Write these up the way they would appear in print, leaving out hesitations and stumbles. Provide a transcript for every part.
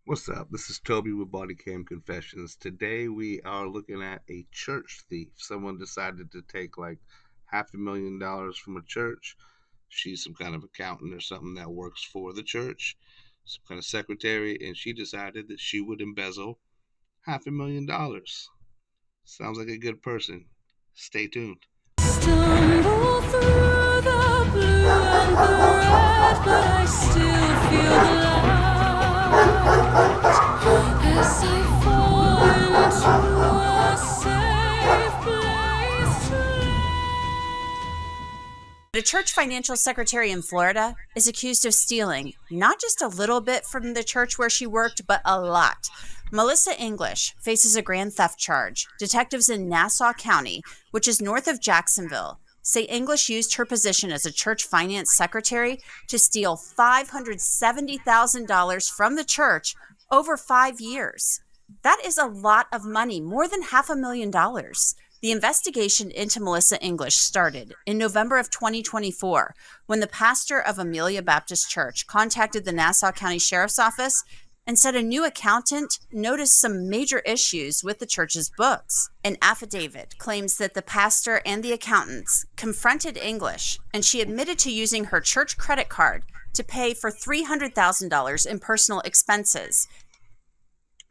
What's up? This is Toby with Bodycam Confessions. Today we are looking at a church thief. Someone decided to take like $500,000 from a church. She's some kind of accountant or something that works for the church, some kind of secretary, and she decided that she would embezzle $500,000. Sounds like a good person. Stay tuned. Stumble through the blue and the red, but I still feel the light as I fall into a safe place to A church financial secretary in Florida is accused of stealing not just a little bit from the church where she worked, but a lot. Melissa English faces a grand theft charge. Detectives in Nassau County, which is north of Jacksonville, say English used her position as a church finance secretary to steal $570,000 from the church over 5 years. That is a lot of money, more than $500,000. The investigation into Melissa English started in November of 2024 when the pastor of Amelia Baptist Church contacted the Nassau County Sheriff's Office and said a new accountant noticed some major issues with the church's books. An affidavit claims that the pastor and the accountants confronted English, and she admitted to using her church credit card to pay for $300,000 in personal expenses.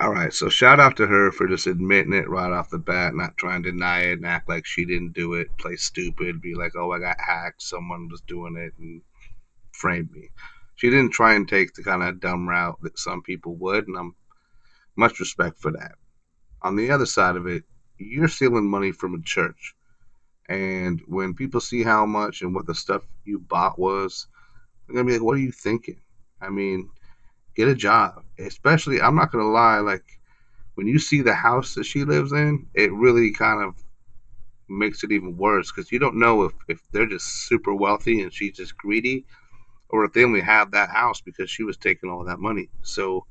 All right, so shout out to her for just admitting it right off the bat, not trying to deny it and act like she didn't do it, play stupid, be like, oh, I got hacked, someone was doing it, and frame me. She didn't try and take the kind of dumb route that some people would, and I'm much respect for that. On the other side of it, you're stealing money from a church. And when people see how much and what the stuff you bought was, they're gonna be like, what are you thinking? I mean, get a job. Especially, I'm not gonna lie, like when you see the house that she lives in, it really kind of makes it even worse because you don't know if they're just super wealthy and she's just greedy, or if they only have that house because she was taking all that money. So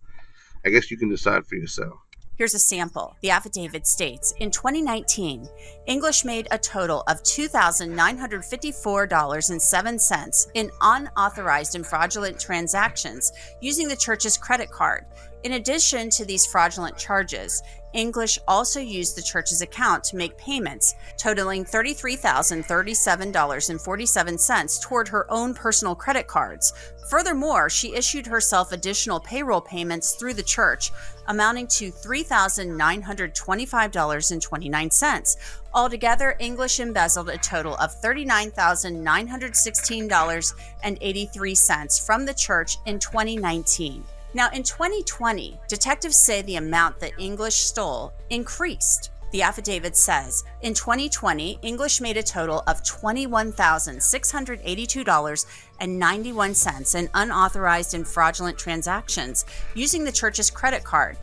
I guess you can decide for yourself. Here's a sample. The affidavit states, in 2019, English made a total of $2,954.07 in unauthorized and fraudulent transactions using the church's credit card. In addition to these fraudulent charges, English also used the church's account to make payments totaling $33,037.47 toward her own personal credit cards. Furthermore, she issued herself additional payroll payments through the church, amounting to $3,925.29. Altogether, English embezzled a total of $39,916.83 from the church in 2019. Now, in 2020, detectives say the amount that English stole increased. The affidavit says, in 2020, English made a total of $21,682.91 in unauthorized and fraudulent transactions using the church's credit card.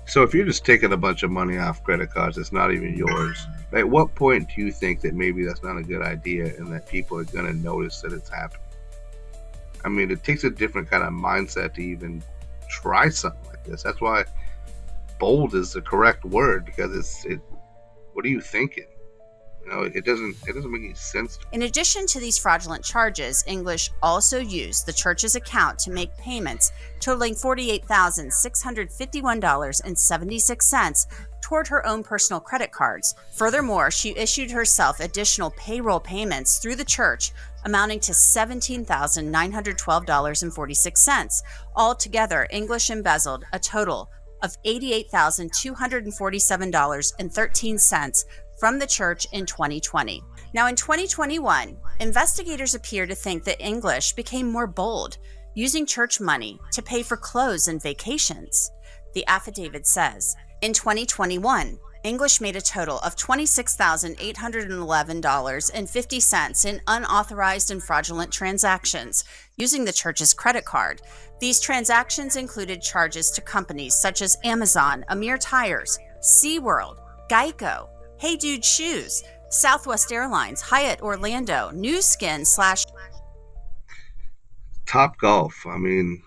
So if you're just taking a bunch of money off credit cards that's not even yours, at what point do you think that maybe that's not a good idea and that people are going to notice that it's happening? I mean, it takes a different kind of mindset to even try something like this. That's why bold is the correct word, because what are you thinking? It doesn't make any sense. In addition to these fraudulent charges, English also used the church's account to make payments totaling $48,651.76 toward her own personal credit cards. Furthermore, she issued herself additional payroll payments through the church amounting to $17,912.46. Altogether, English embezzled a total of $88,247.13 from the church in 2020. Now, in 2021, investigators appear to think that English became more bold, using church money to pay for clothes and vacations. The affidavit says, in 2021, English made a total of $26,811.50 in unauthorized and fraudulent transactions using the church's credit card. These transactions included charges to companies such as Amazon, Amir Tires, SeaWorld, Geico, Hey Dude Shoes, Southwest Airlines, Hyatt Orlando, New Skin / Top Golf. I mean,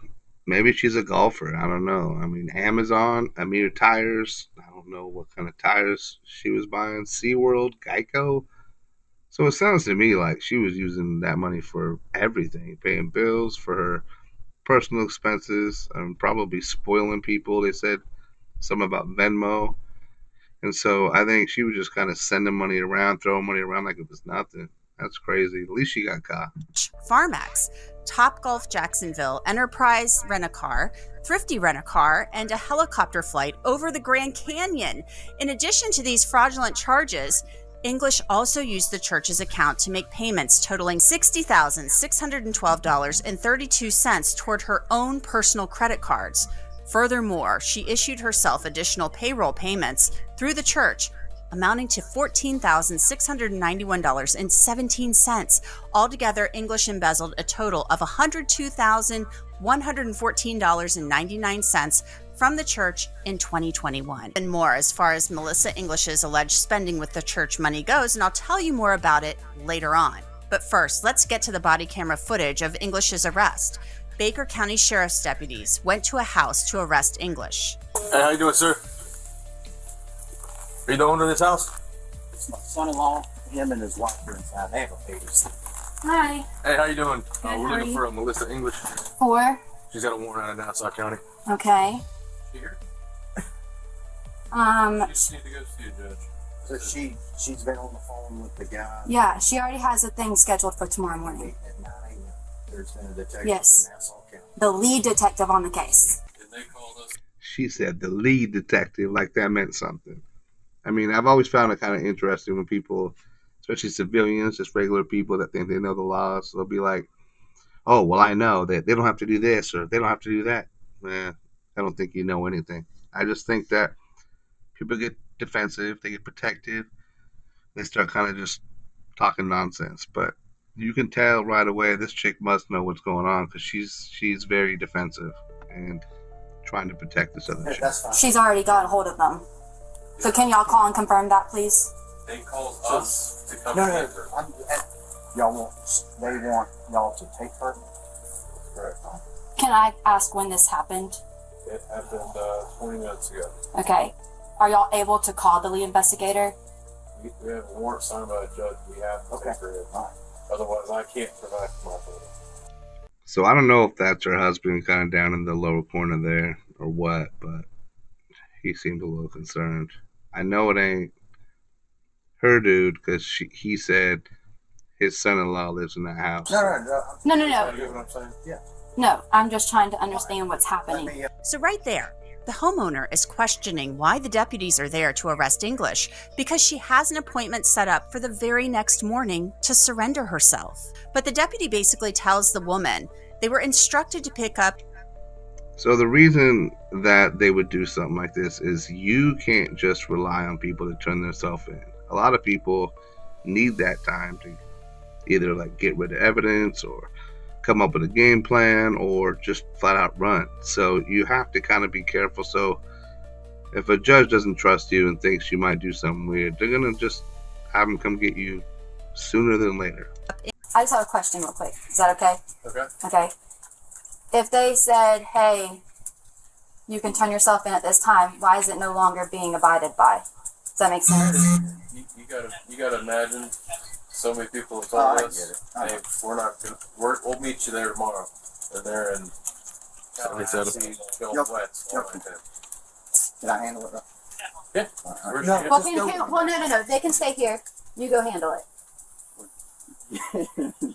maybe she's a golfer. I don't know. I mean, Amazon, Amir Tires. I don't know what kind of tires she was buying. SeaWorld, Geico. So it sounds to me like she was using that money for everything, paying bills for her personal expenses and probably spoiling people. They said something about Venmo. And so I think she was just kind of sending money around, throwing money around like it was nothing. That's crazy. At least she got caught. Farmax, Topgolf Jacksonville, Enterprise Rent-A-Car, Thrifty Rent-A-Car, and a helicopter flight over the Grand Canyon. In addition to these fraudulent charges, English also used the church's account to make payments totaling $60,612.32 toward her own personal credit cards. Furthermore, she issued herself additional payroll payments through the church, amounting to $14,691.17. Altogether, English embezzled a total of $102,114.99 from the church in 2021. And more as far as Melissa English's alleged spending with the church money goes, and I'll tell you more about it later on. But first, let's get to the body camera footage of English's arrest. Baker County Sheriff's deputies went to a house to arrest English. Hey, how you doing, sir? Are you the owner of this house? It's my son-in-law. Him and his wife are inside. They have a baby. Hi. Hey, how you doing? Good, We're how are looking you? for Melissa English. 4. She's got a warrant out of Nassau County. Okay. Here? Um, You just need to go see a judge. So she's been on the phone with the guy yeah, she already has a thing scheduled for tomorrow morning. at 9 a.m. There's been a detective Yes. in Nassau County. The lead detective on the case. And they called us. She said the lead detective, like that meant something. I mean, I've always found it kind of interesting when people, especially civilians, just regular people that think they know the laws, they'll be like, oh, well, I know that they don't have to do this or they don't have to do that. I don't think you know anything. I just think that people get defensive, they get protective, they start kind of just talking nonsense. But you can tell right away this chick must know what's going on because she's very defensive and trying to protect this other chick. That's fine. She's already got a hold of them. So can y'all call and confirm that, please? They called us to come No, get her. They want y'all to take her. Correct. Can I ask when this happened? It happened 20 minutes ago. Okay. Are y'all able to call the lead investigator? We have a warrant signed by a judge. We have to Okay. take her in. All right. Otherwise, I can't provide for my daughter. So I don't know if that's her husband kind of down in the lower corner there or what, but he seemed a little concerned. I know it ain't her dude because he said his son-in-law lives in that house. No. No, no, You no. get what I'm saying? No, I'm just trying to understand what's Let happening. me, So right there, the homeowner is questioning why the deputies are there to arrest English because she has an appointment set up for the very next morning to surrender herself. But the deputy basically tells the woman they were instructed to pick up. So the reason that they would do something like this is you can't just rely on people to turn themselves in. A lot of people need that time to either like get rid of evidence or come up with a game plan or just flat out run. So you have to kind of be careful. So if a judge doesn't trust you and thinks you might do something weird, they're gonna just have them come get you sooner than later. I just have a question real quick. Is that okay? Okay. Okay. If they said, hey, you can turn yourself in at this time, why is it no longer being abided by? Does that make sense? You gotta imagine so many people have Oh, told I us, get it. I hey, we'll meet you there tomorrow. And they're in Bill West. Can I handle it? Yeah. All right. No. Well, no. They can stay here. You go handle it.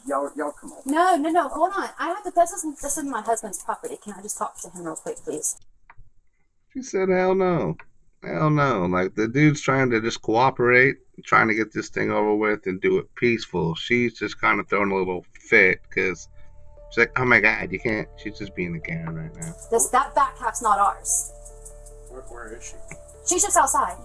y'all come on. No. Hold on. I have to. This is my husband's property. Can I just talk to him real quick, please? She said, hell no. Hell no. Like, the dude's trying to just cooperate, trying to get this thing over with and do it peaceful. She's just kind of throwing a little fit because she's like, oh my God, you can't. She's just being a Karen right now. That back half's not ours. Where is she? She's just outside.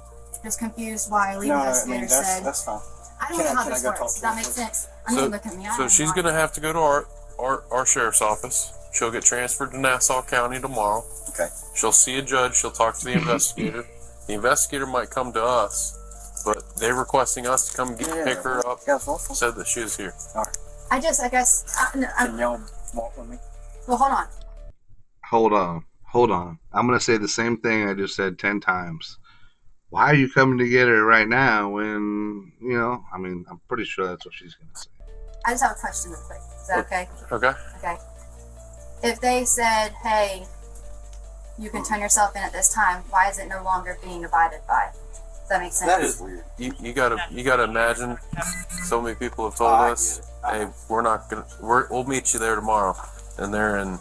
Just confused why lead investigator said. that's fine. I don't Can know I- how can I this go talk works. to Does that her, make please? sense? I mean, look at me. So she's gonna have to go to our sheriff's office. She'll get transferred to Nassau County tomorrow. Okay. She'll see a judge. She'll talk to the investigator. The investigator might come to us, but they're requesting us to come pick her up. Said that she was here. I guess. Can y'all walk with me? Well, hold on. Hold on. I'm going to say the same thing I just said 10 times. Why are you coming to get her right now when, I mean, I'm pretty sure that's what she's going to say. I just have a question real quick. Is that okay? Okay. Okay. If they said, hey, you can turn yourself in at this time, why is it no longer being abided by? Does that make sense? That is weird. You gotta imagine. So many people have told I us, get it. I "Hey, know. we'll meet you there tomorrow," and they're in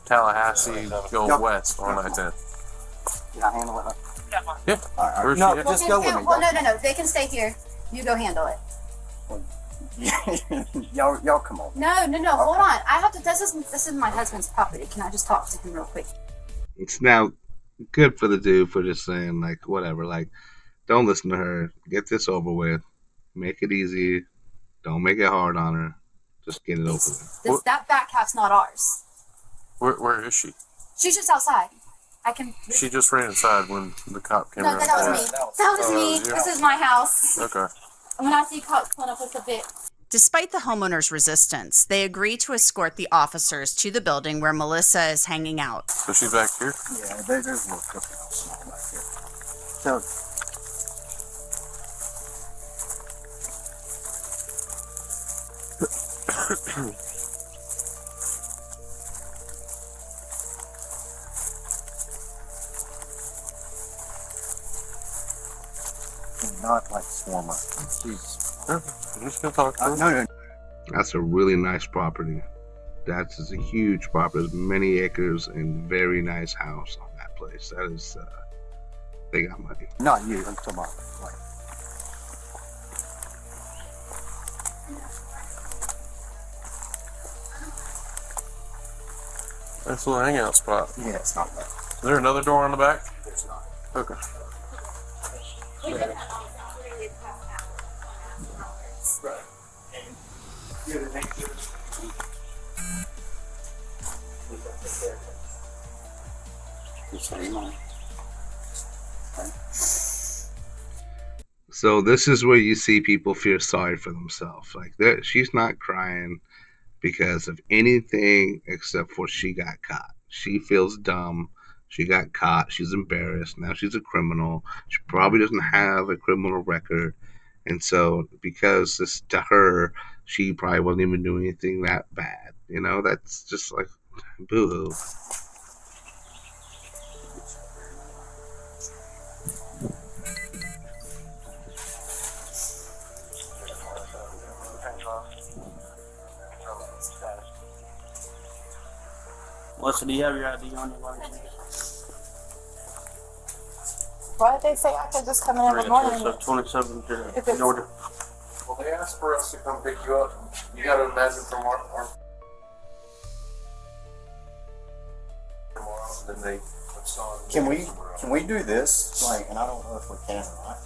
Tallahassee going Yep. west on I-10. Can I handle it? Yeah. All right. Where's No, she at? just go with me. Well, no. They can stay here. You go handle it. y'all come on. No. Hold on. I have to. This is my husband's property. Can I just talk to him real quick? It's now good for the dude for just saying, like, whatever. Like, don't listen to her. Get this over with. Make it easy. Don't make it hard on her. Just get it over with. That back half's not ours. Where is she? She's just outside. I can. She just ran inside when the cop came No, around. that was me. That was me. yeah. This is my house. Okay. When I see cops pulling up with a bit. Despite the homeowner's resistance, they agree to escort the officers to the building where Melissa is hanging out. So she's back here? Yeah, there's a little cookhouse and all back here. So, not like Swarmer. She's. I'm just gonna talk to her. No. That's a really nice property. That's a huge property. There's many acres and very nice house on that place. That is, they got money. Not you. I'm talking about. Like, Nice little hangout spot. yeah, it's not that. Is there another door on the back? There's not. Okay. So this is where you see people feel sorry for themselves. Like, she's not crying because of anything except for she got caught. She feels dumb. She got caught. She's embarrassed. Now she's a criminal. She probably doesn't have a criminal record. And so, because this to her, she probably wasn't even doing anything that bad. You know, that's just like boo hoo. Melissa, do you have your ID on your license? Why did they say I could just come in every morning? So 27 to If it's- Georgia. Well, they asked for us to come pick you up. You gotta imagine from our then they Can we do this? Like, and I don't know if we can or not.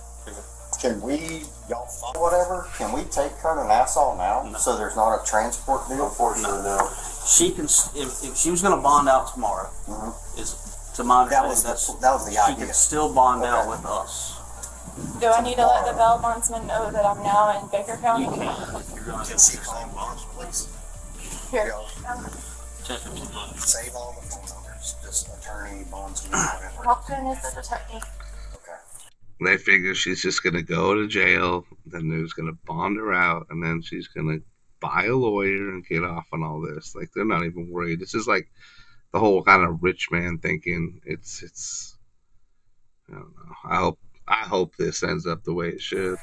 Can we, y'all follow whatever? Can we take her to Nassau now? No. So there's not a transport deal? unfortunately no. She can, if she was gonna bond out tomorrow, Mhm. is to my That understanding, was the she idea. can still bond out Okay. with us. Do I need to let the bail bondsman know that I'm now in Baker You County? can, if you're gonna Can she claim bonds, please? Here. Save all the phone numbers, just attorney, bondsman, whatever. Hoffman is the detective. Okay. They figure she's just gonna go to jail, then they're just gonna bond her out, and then she's gonna buy a lawyer and get off on all this. Like, they're not even worried. This is like the whole kind of rich man thinking. It's I don't know. I hope this ends up the way it should.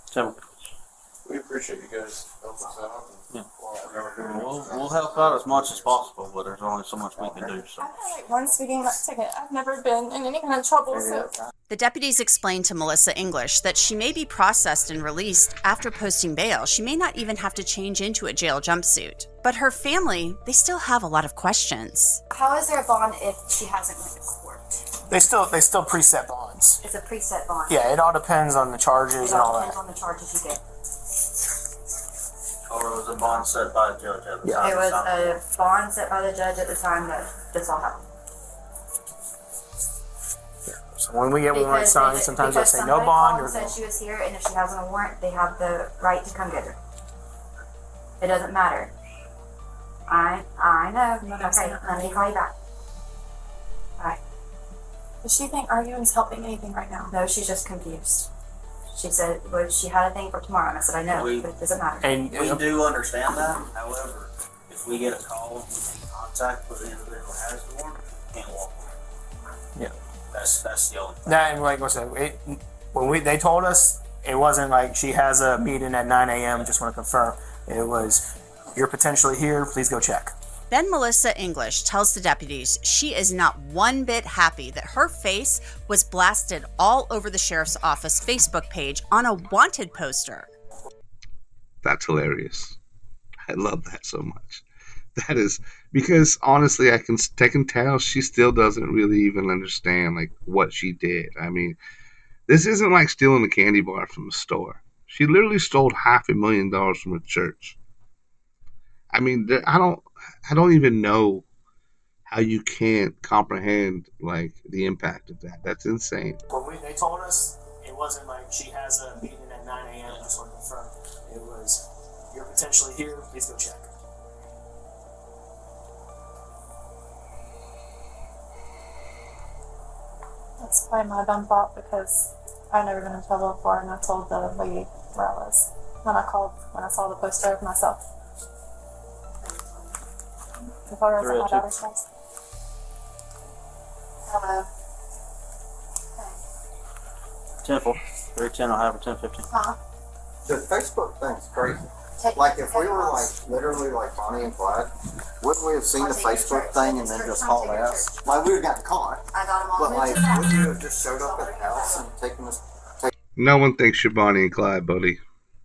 So, We appreciate you guys helping us out. Yeah. we'll help out as much as possible, but there's only so much we can do, so. I've had like one speeding ticket. I've never been in any kind of trouble, so The deputies explained to Melissa English that she may be processed and released after posting bail. She may not even have to change into a jail jumpsuit. But her family, they still have a lot of questions. How is there a bond if she hasn't went to court? They still preset bonds. It's a preset bond. Yeah, it all depends on the charges It and all all depends that. on the charges you get. Or it was a bond set by a judge at the Yeah. time. It was a bond set by the judge at the time that this all happened. So when we get warrant signed, sometimes they'll say no somebody bond called or and said she was here, and if she has a warrant, they have the right to come get her. It doesn't matter. I know. Okay, let me call you back. does she think arguing's helping anything right now? No, she's just confused. She said, well, she had a thing for tomorrow. And I said, I know, but it doesn't matter. And We do understand that. However, if we get a call and we make contact with the individual who has the warrant, we can't walk away. Yeah. That's the only thing. that, and like I said, they told us, it wasn't like she has a meeting at 9 a.m. Just want to confirm. It was, you're potentially here. Please go check. Then Melissa English tells the deputies she is not one bit happy that her face was blasted all over the sheriff's office Facebook page on a wanted poster. That's hilarious. I love that so much. That is because honestly, I can tell she still doesn't really even understand like what she did. I mean, this isn't like stealing a candy bar from the store. She literally stole $500,000 from a church. I mean, I don't even know how you can't comprehend like the impact of that. That's insane. When they told us, it wasn't like she has a meeting at 9 a.m. Just want to confirm. It was, you're potentially here. Please go check. That's probably my dumb thought because I've never been in trouble before, and I told the lady where I was when I saw the poster of myself. The photo was at my daughter's house. Hello. 10-4. 310 will have her 10:15. The Facebook thing's crazy. Like if we were like literally like Bonnie and Clyde, wouldn't we have seen the Facebook thing and then just hauled ass? Like we would have gotten caught, I got them all. but like wouldn't you have just showed up at the house and taken us? No one thinks you're Bonnie and Clyde, buddy.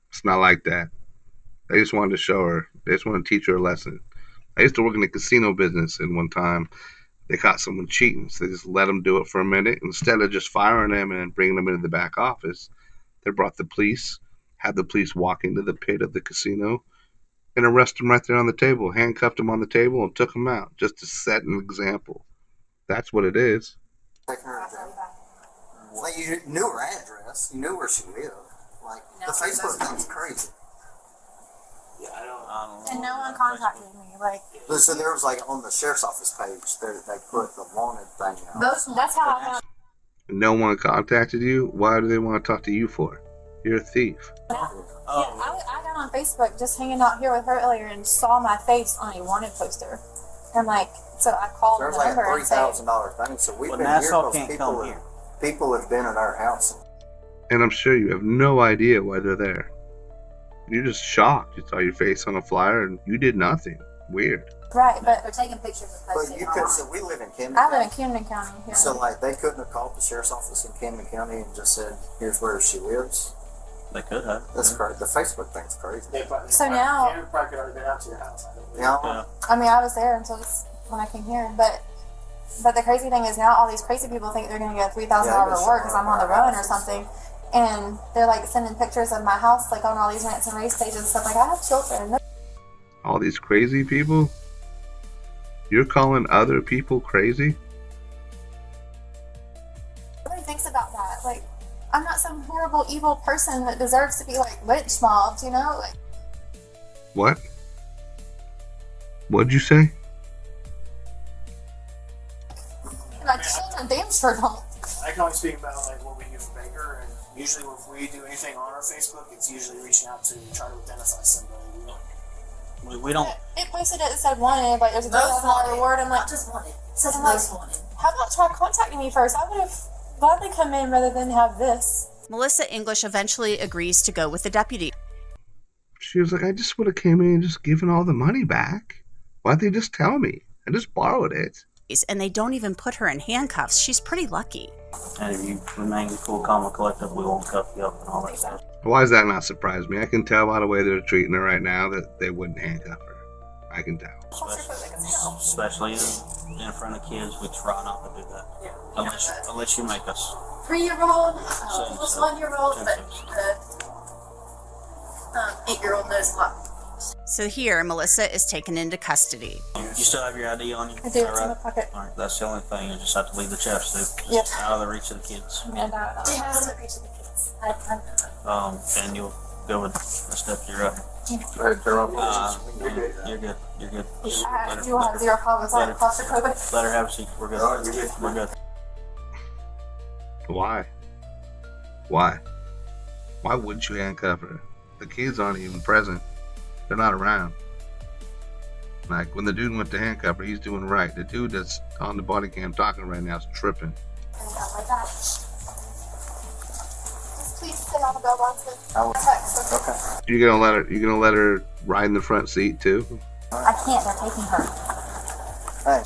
It's not like that. They just wanted to show her. They just wanted to teach her a lesson. I used to work in the casino business, and one time they caught someone cheating, so they just let them do it for a minute. Instead of just firing them and bringing them into the back office, they brought the police, had the police walk into the pit of the casino, and arrest them right there on the table, handcuffed them on the table, and took them out just to set an example. That's what it is. Taking her to jail. Like you knew her address, you knew where she lived. Like the Facebook thing's crazy. Yeah, I don't And no one contacted me. Like, So there was like on the sheriff's office page, they put the wanted thing out. that's how I found. No one contacted you? Why do they want to talk to you for? You're a thief. Yeah, I got on Facebook just hanging out here with her earlier and saw my face on a wanted poster. And like, so I called There's the like a number and said, $3,000 thing. So we've Well, been Nassau here can't because come here. people have been at our house. And I'm sure you have no idea why they're there. You're just shocked. You saw your face on a flyer and you did nothing. Weird. right, but They're taking pictures of But posting you it could. online. So we live in Camden. I live in County. Camden County. Here. So like they couldn't have called the sheriff's office in Camden County and just said, "Here's where she lives." They could have. That's crazy. The Facebook thing's crazy. So now- Cameron probably could have been out to your house. Yeah. Yeah. I mean, I was there until when I came here, but the crazy thing is now all these crazy people think they're going to get $3,000 reward because I'm on the run or something, and they're like sending pictures of my house like on all these rants and race pages and stuff. Like, I have children. All these crazy people? You're calling other people crazy? Nobody thinks about that. Like, I'm not some horrible, evil person that deserves to be like lynch mobbed, you know? Like, What? What'd you say? my children damn sure don't. I can only speak about like what we do for Baker, and usually if we do anything on our Facebook, it's usually reaching out to try to identify somebody. We don't. It posted it and said wanted, like there's a $3,000 reward. I'm like, Not just wanted. It says I'm like, most wanted. how about try contacting me first? I would have gladly come in rather than have this. Melissa English eventually agrees to go with the deputy. She was like, I just would have came in and just given all the money back. Why'd they just tell me? I just borrowed it. And they don't even put her in handcuffs. She's pretty lucky. And if you remain cool, calm, and collective, we won't cuff you up and all that stuff. Why does that not surprise me? I can tell by the way they're treating her right now that they wouldn't handcuff her. I can tell. Especially in front of kids, we try not to do that. Unless you make us. 3-year-old, Same, almost so 1-year-old, but 10 the 8-year-old knows a lot. So here, Melissa is taken into custody. You still have your ID on you? I do. Is It's that in my right? pocket. All right, that's the only thing. You just have to leave the chapstick. It's Yep. out of the reach of the kids. And, It has to reach the kids. And you'll go with the step to your right. You're good. You're good. Just you will have 0 problems on claustrophobic. let her have a seat. We're good. Oh, you're good. We're good. Why? Why? Why wouldn't you handcuff her? The kids aren't even present. They're not around. Like, when the dude went to handcuff her, he's doing right. The dude that's on the body cam talking right now is tripping. Just please sit on the mailbox with I will. text. Okay. You gonna let her ride in the front seat too? I can't, they're taking her. Hey,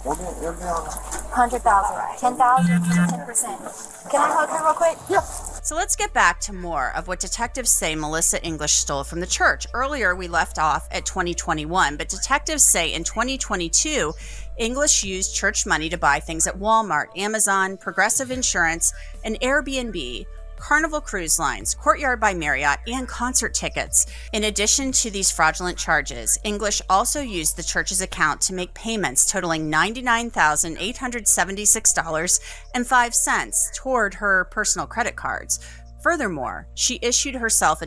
you'll be on. 100,000, 10,000, 10%. Can I hug her real quick? Yeah. So let's get back to more of what detectives say Melissa English stole from the church. Earlier, we left off at 2021, but detectives say in 2022, English used church money to buy things at Walmart, Amazon, Progressive Insurance, and Airbnb, Carnival Cruise Lines, Courtyard by Marriott, and concert tickets. In addition to these fraudulent charges, English also used the church's account to make payments totaling $99,876.05 toward her personal credit cards. Furthermore, she issued herself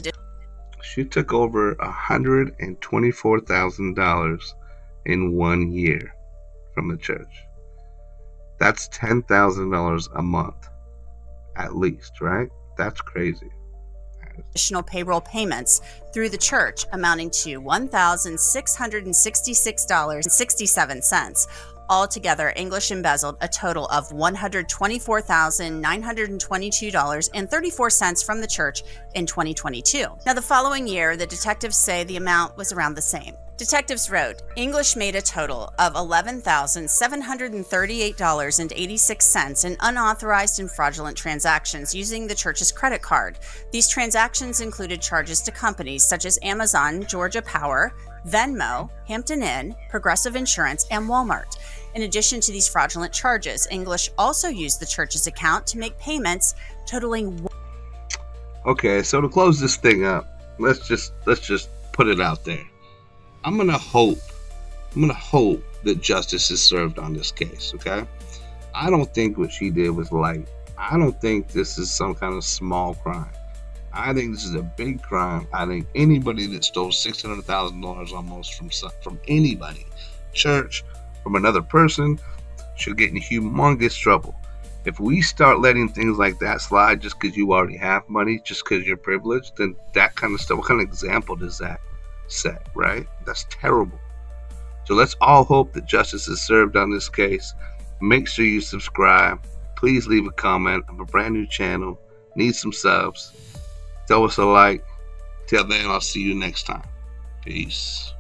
She took over $124,000 in 1 year from the church. That's $10,000 a month, at least, right? That's crazy. additional payroll payments through the church amounting to $1,666.67. Altogether, English embezzled a total of $124,922.34 from the church in 2022. Now, the following year, the detectives say the amount was around the same. Detectives wrote, English made a total of $11,738.86 in unauthorized and fraudulent transactions using the church's credit card. These transactions included charges to companies such as Amazon, Georgia Power, Venmo, Hampton Inn, Progressive Insurance, and Walmart. In addition to these fraudulent charges, English also used the church's account to make payments totaling. Okay, so to close this thing up, let's just put it out there. I'm gonna hope that justice is served on this case, okay? I don't think what she did was light. I don't think this is some kind of small crime. I think this is a big crime. I think anybody that stole $600,000 almost from anybody, church, from another person, should get in humongous trouble. If we start letting things like that slide just because you already have money, just because you're privileged, then that kind of stuff, what kind of example does that set, right? That's terrible. So let's all hope that justice is served on this case. Make sure you subscribe. Please leave a comment. I'm a brand new channel. Need some subs. Throw us a like. Till then, I'll see you next time. Peace.